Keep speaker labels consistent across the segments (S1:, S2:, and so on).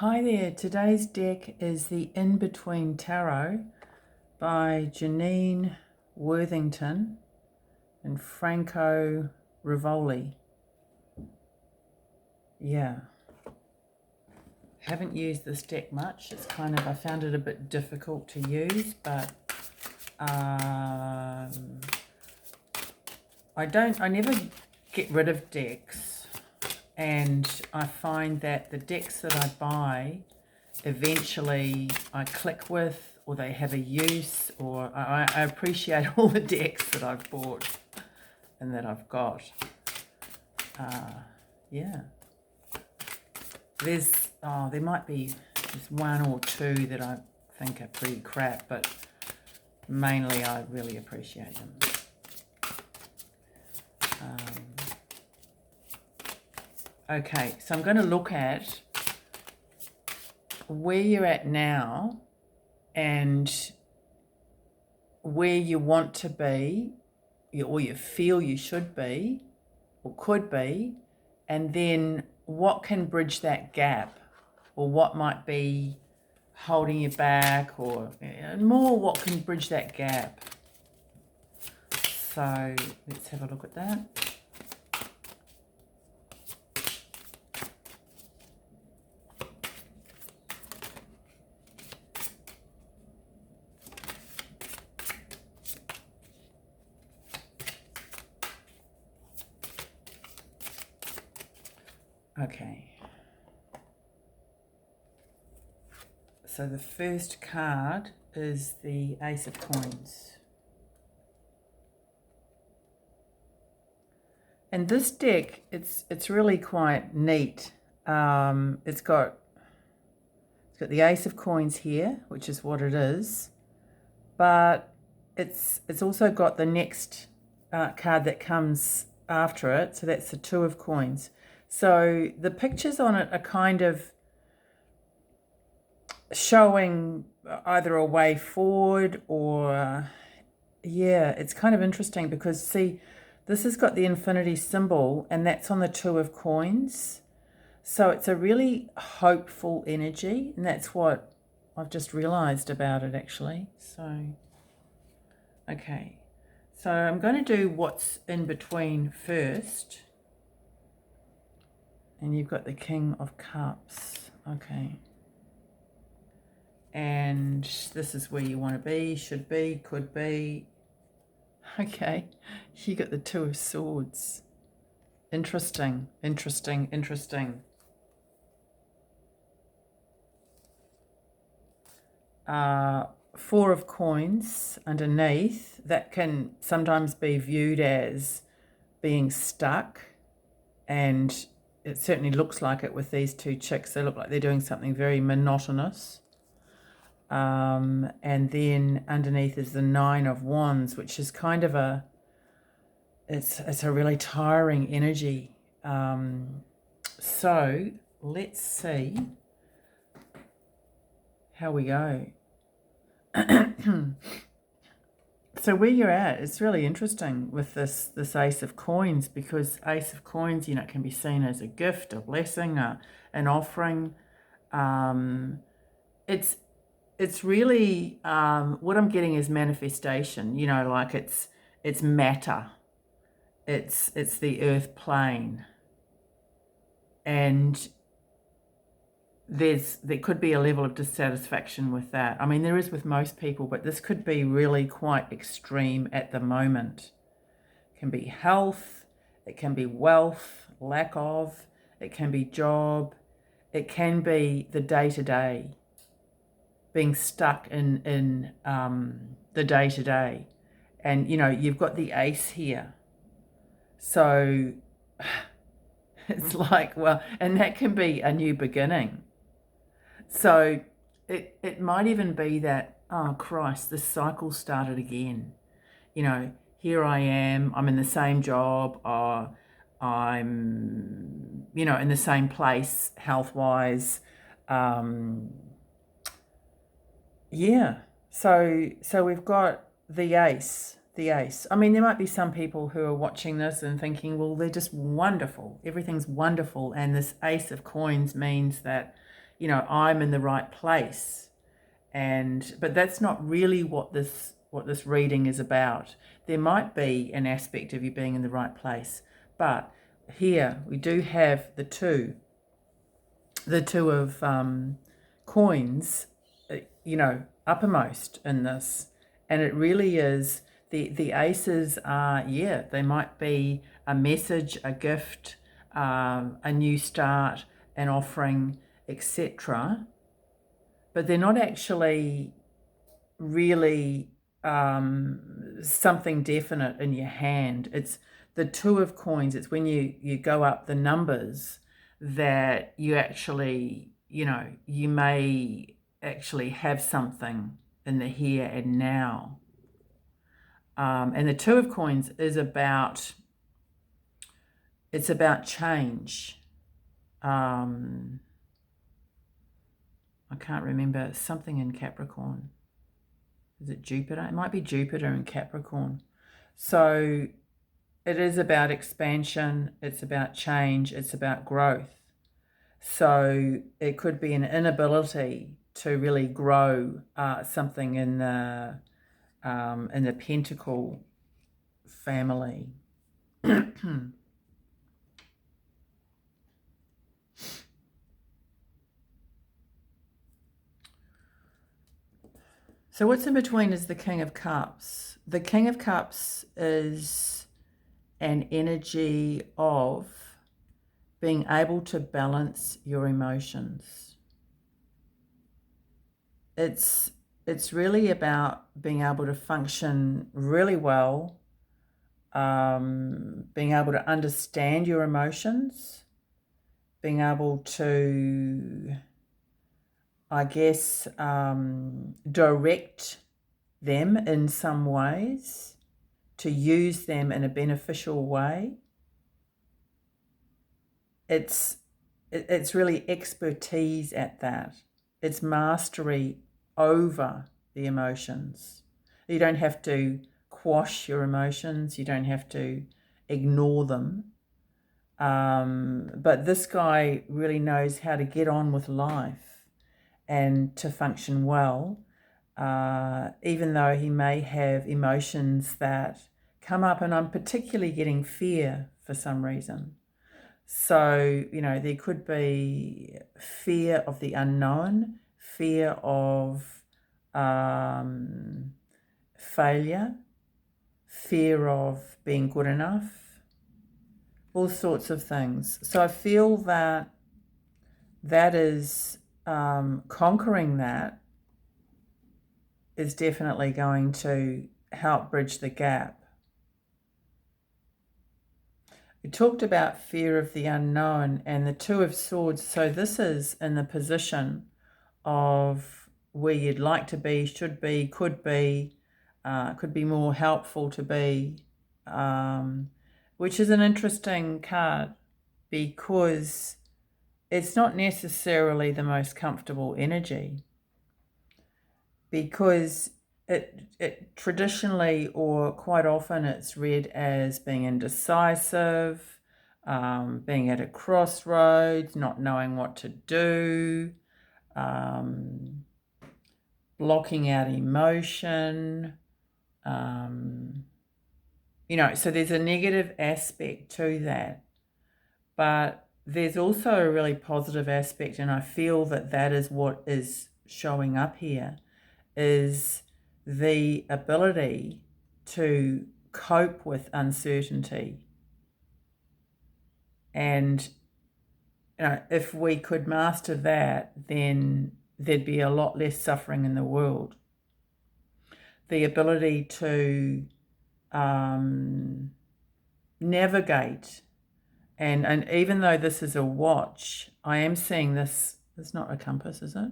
S1: Hi there, today's deck is the In Between Tarot by Janine Worthington and Franco Rivoli. Yeah, haven't used this deck much. It's I found it a bit difficult to use, but I never get rid of decks, and I find that the decks that I buy, eventually I click with, or they have a use, or I appreciate all the decks that I've bought and that I've got. Yeah. There might be just one or two that I think are pretty crap, but mainly I really appreciate them. Okay, so I'm going to look at where you're at now and where you want to be, or you feel you should be or could be, and then what can bridge that gap, or what might be holding you back, or more what can bridge that gap. So let's have a look at that. Okay. So the first card is the Ace of Coins. And this deck, it's really quite neat. It's got the Ace of Coins here, which is what it is, but it's also got the next card that comes after it. So that's the Two of Coins. So the pictures on it are kind of showing either a way forward or, yeah, it's kind of interesting because, see, this has got the infinity symbol and that's on the Two of Coins. So it's a really hopeful energy, and that's what I've just realized about it, actually. So, okay. So I'm going to do what's in between first. And you've got the King of Cups. Okay. And this is where you want to be, should be, could be. Okay. You got the Two of Swords. Interesting, interesting, interesting. Four of Coins underneath. That can sometimes be viewed as being stuck, and it certainly looks like it with these two chicks. They look like they're doing something very monotonous. And then underneath is the Nine of Wands, which is kind of it's a really tiring energy. So let's see how we go. So where you're at, it's really interesting with this Ace of Coins, because Ace of Coins, can be seen as a gift, a blessing, an offering. It's really what I'm getting is manifestation. Like it's matter. It's the earth plane, and there could be a level of dissatisfaction with that. I mean, there is with most people, but this could be really quite extreme at the moment. It can be health, it can be wealth, lack of, it can be job, it can be the day-to-day, being stuck in the day-to-day. And, you've got the ace here. So it's like, well, and that can be a new beginning. So it might even be that, oh, Christ, this cycle started again. Here I am, I'm in the same job, or I'm, in the same place health-wise. Yeah. So we've got the ace. I mean, there might be some people who are watching this and thinking, well, they're just wonderful. Everything's wonderful. And this Ace of Coins means that, I'm in the right place. But that's not really what this reading is about. There might be an aspect of you being in the right place, but here we do have the two of coins, uppermost in this, and it really is the aces are, they might be a message, a gift, a new start, an offering, etc. But they're not actually really something definite in your hand. It's the two of coins. It's when you go up the numbers that you actually, you may actually have something in the here and now. And the two of coins is about change. I can't remember, something in Capricorn. Is it Jupiter? It might be Jupiter in Capricorn. So it is about expansion, it's about change, it's about growth. So it could be an inability to really grow something in the Pentacle family. So what's in between is the King of Cups. The King of Cups is an energy of being able to balance your emotions. It's really about being able to function really well, being able to understand your emotions, being able to, I guess, direct them in some ways, to use them in a beneficial way. It's really expertise at that. It's mastery over the emotions. You don't have to quash your emotions. You don't have to ignore them. But this guy really knows how to get on with life and to function well, even though he may have emotions that come up, and I'm particularly getting fear for some reason. So, there could be fear of the unknown, fear of failure, fear of being good enough, all sorts of things. So I feel that is conquering that is definitely going to help bridge the gap. We talked about fear of the unknown and the Two of Swords. So this is in the position of where you'd like to be, should be, could be more helpful to be, which is an interesting card because it's not necessarily the most comfortable energy, because it traditionally, or quite often, it's read as being indecisive, being at a crossroads, not knowing what to do, blocking out emotion. So there's a negative aspect to that. But there's also a really positive aspect, and I feel that is what is showing up here, is the ability to cope with uncertainty. And if we could master that, then there'd be a lot less suffering in the world. The ability to navigate, and even though this is a watch, I am seeing this. It's not a compass, is it?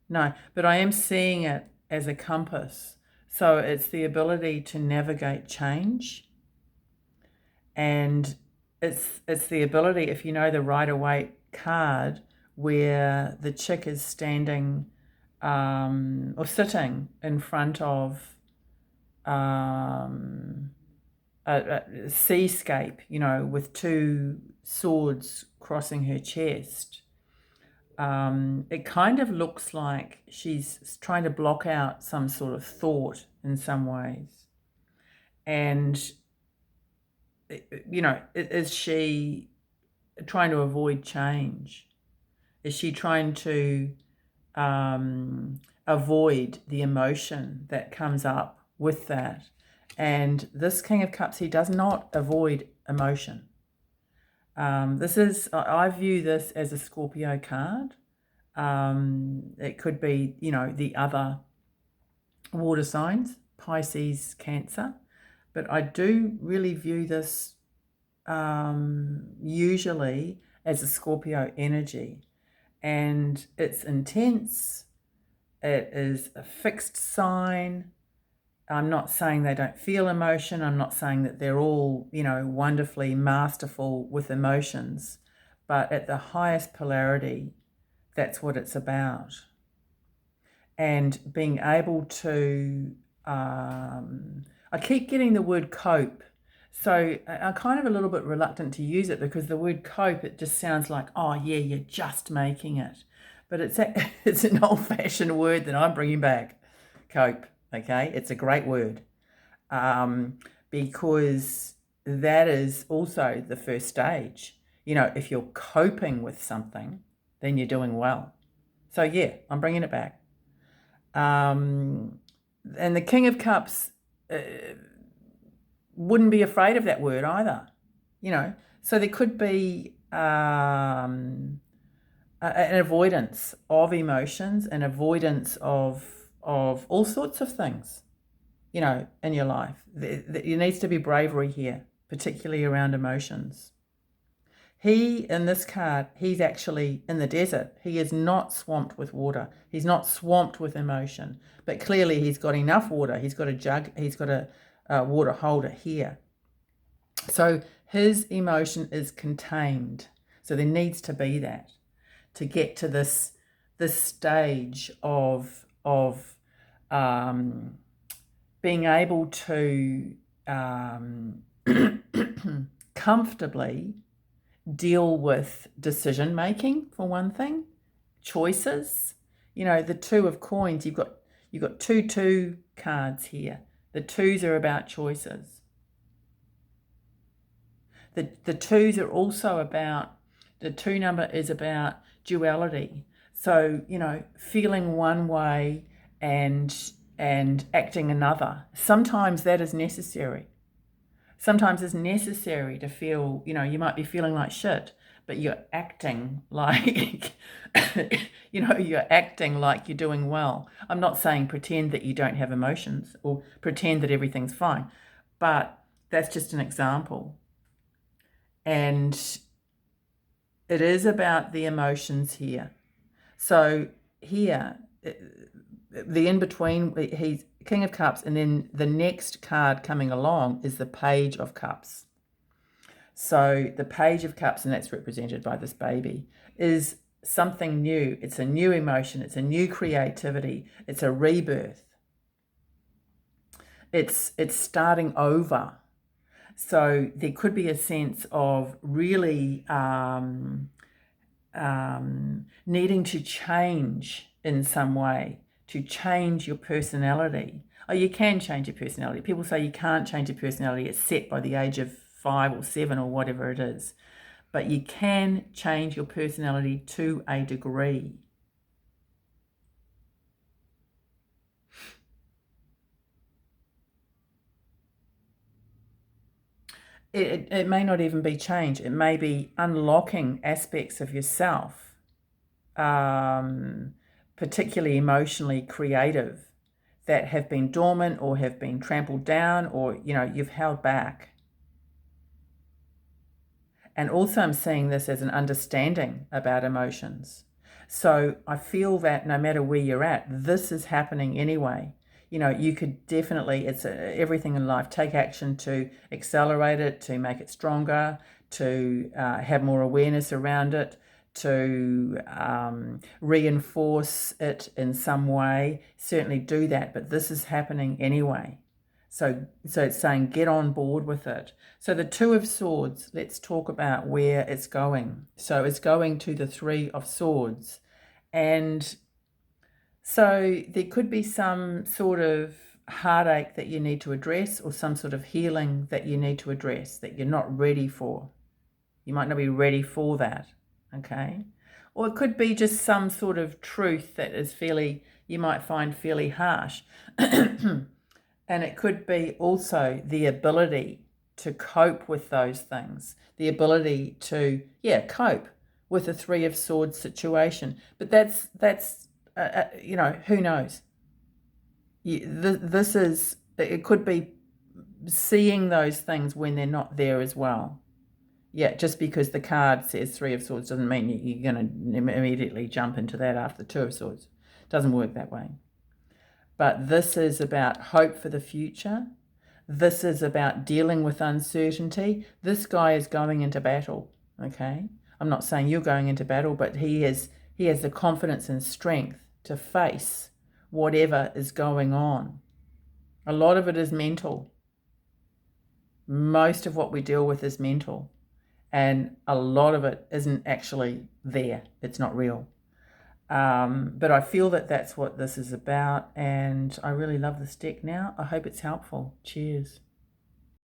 S1: No, but I am seeing it as a compass. So it's the ability to navigate change, and it's the ability, if you know the Rider-Waite card, where the chick is standing or sitting in front of a seascape, with two swords crossing her chest. it kind of looks like she's trying to block out some sort of thought in some ways. And, is she trying to avoid change? Is she trying to avoid the emotion that comes up with that? And this King of Cups, he does not avoid emotion. I view this as a Scorpio card. It could be, the other water signs, Pisces, Cancer, but I do really view this usually as a Scorpio energy, and it's intense. It is a fixed sign. I'm not saying they don't feel emotion. I'm not saying that they're all, wonderfully masterful with emotions, but at the highest polarity, that's what it's about. And being able to, I keep getting the word cope. So I'm kind of a little bit reluctant to use it because the word cope, it just sounds like, oh yeah, you're just making it. But it's an old-fashioned word that I'm bringing back, cope, okay? It's a great word because that is also the first stage. If you're coping with something, then you're doing well. So yeah, I'm bringing it back. And the King of Cups wouldn't be afraid of that word either, So there could be an avoidance of emotions, an avoidance of all sorts of things, in your life. There needs to be bravery here, particularly around emotions. In this card, he's actually in the desert. He is not swamped with water. He's not swamped with emotion. But clearly he's got enough water. He's got a jug. He's got a water holder here. So his emotion is contained. So there needs to be that to get to this stage of being able to comfortably deal with decision making, for one thing, choices. The Two of Coins, you've got two cards here. The twos are about choices. The twos are also about, the two number is about duality. So, feeling one way and acting another. Sometimes that is necessary. Sometimes it's necessary to feel, you might be feeling like shit, but you're acting like, you're acting like you're doing well. I'm not saying pretend that you don't have emotions or pretend that everything's fine, but that's just an example. And it is about the emotions here. So here, the in-between, he's King of Cups, and then the next card coming along is the Page of Cups. So the Page of Cups, and that's represented by this baby, is something new. It's a new emotion. It's a new creativity. It's a rebirth. It's starting over. So there could be a sense of really needing to change in some way, to change your personality. Oh, you can change your personality. People say you can't change your personality. It's set by the age of 5 or 7 or whatever it is. But you can change your personality to a degree. It may not even be change. It may be unlocking aspects of yourself, particularly emotionally creative, that have been dormant or have been trampled down or, you've held back. And also I'm seeing this as an understanding about emotions. So I feel that no matter where you're at, this is happening anyway. You could definitely, it's everything in life, take action to accelerate it, to make it stronger, to have more awareness around it, to reinforce it in some way. Certainly do that, but this is happening anyway. So it's saying get on board with it. So the Two of Swords, let's talk about where it's going. So it's going to the Three of Swords. And so there could be some sort of heartache that you need to address, or some sort of healing that you need to address that you're not ready for. You might not be ready for that, okay? Or it could be just some sort of truth that is you might find fairly harsh. And it could be also the ability to cope with those things, the ability to, cope with a Three of Swords situation. But that's who knows? It could be seeing those things when they're not there as well. Yeah, just because the card says Three of Swords doesn't mean you're going to immediately jump into that after Two of Swords. It doesn't work that way. But this is about hope for the future. This is about dealing with uncertainty. This guy is going into battle, okay? I'm not saying you're going into battle, but he has the confidence and strength to face whatever is going on. A lot of it is mental. Most of what we deal with is mental. And a lot of it isn't actually there. It's not real. But I feel that that's what this is about, and I really love this deck now. I hope it's helpful. Cheers.